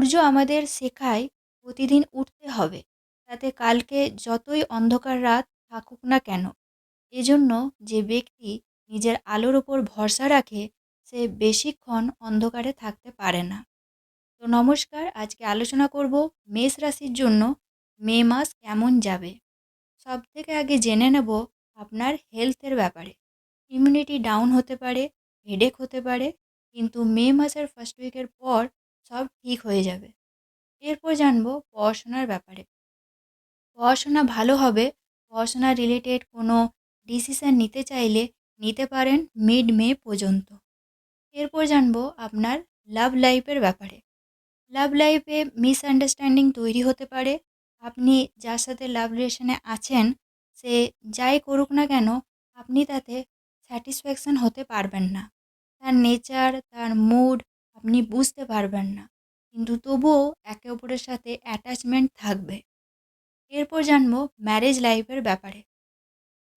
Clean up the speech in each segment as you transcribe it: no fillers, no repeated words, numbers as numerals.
সূর্য আমাদের শেখায় প্রতিদিন উঠতে হবে, তাতে কালকে যতই অন্ধকার রাত থাকুক না কেন। এজন্য যে ব্যক্তি নিজের আলোর ওপর ভরসা রাখে সে বেশিক্ষণ অন্ধকারে থাকতে পারে না। তো নমস্কার, আজকে আলোচনা করব মেষ রাশির জন্য মে মাস কেমন যাবে। সবথেকে আগে জেনে নেব আপনার হেলথের ব্যাপারে। ইমিউনিটি ডাউন হতে পারে, হেডেক হতে পারে, কিন্তু মে মাসের ফার্স্ট উইকের পর সব ঠিক হয়ে যাবে। এরপর জানবো পড়াশোনার ব্যাপারে। পড়াশোনা ভালো হবে। পড়াশোনা রিলেটেড কোনো ডিসিশান নিতে চাইলে নিতে পারেন মিড মে পর্যন্ত। এরপর জানবো আপনার লাভ লাইফের ব্যাপারে। লাভ লাইফে মিসআন্ডারস্ট্যান্ডিং তৈরি হতে পারে। আপনি যার সাথে লাভ রিলেশনে আছেন সে যাই করুক না কেন আপনি তাতে স্যাটিসফ্যাকশন হতে পারবেন না। তার নেচার, তার মুড আপনি বুঝতে পারবেন না। কিন্তু তবুও একে অপরের সাথে অ্যাটাচমেন্ট থাকবে। এরপর জানবো ম্যারেজ লাইফের ব্যাপারে।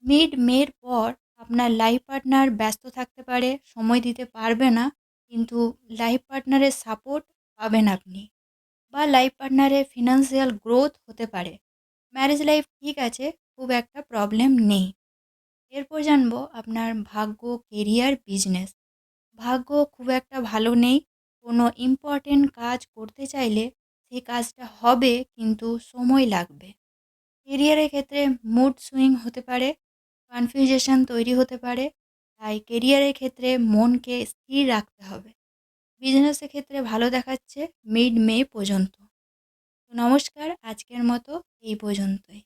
মিড মের পর আপনার লাইফ পার্টনার ব্যস্ত থাকতে পারে, সময় দিতে পারবে না, কিন্তু লাইফ পার্টনারের সাপোর্ট পাবেন আপনি, বা লাইফ পার্টনারের ফিনান্সিয়াল গ্রোথ হতে পারে। ম্যারেজ লাইফ ঠিক আছে, খুব একটা প্রবলেম নেই। এরপর জানবো আপনার ভাগ্য, কেরিয়ার, বিজনেস। ভাগ্য খুব একটা ভালো নেই। কোনো ইম্পর্টেন্ট কাজ করতে চাইলে সেই কাজটা হবে, কিন্তু সময় লাগবে। কেরিয়ারের ক্ষেত্রে মুড সুইং হতে পারে, কনফিউশন তৈরি হতে পারে, তাই কেরিয়ারের ক্ষেত্রে মনকে স্থির রাখতে হবে। বিজনেসের ক্ষেত্রে ভালো দেখাচ্ছে মিড মে পর্যন্ত। তো নমস্কার, আজকের মতো এই পর্যন্তই।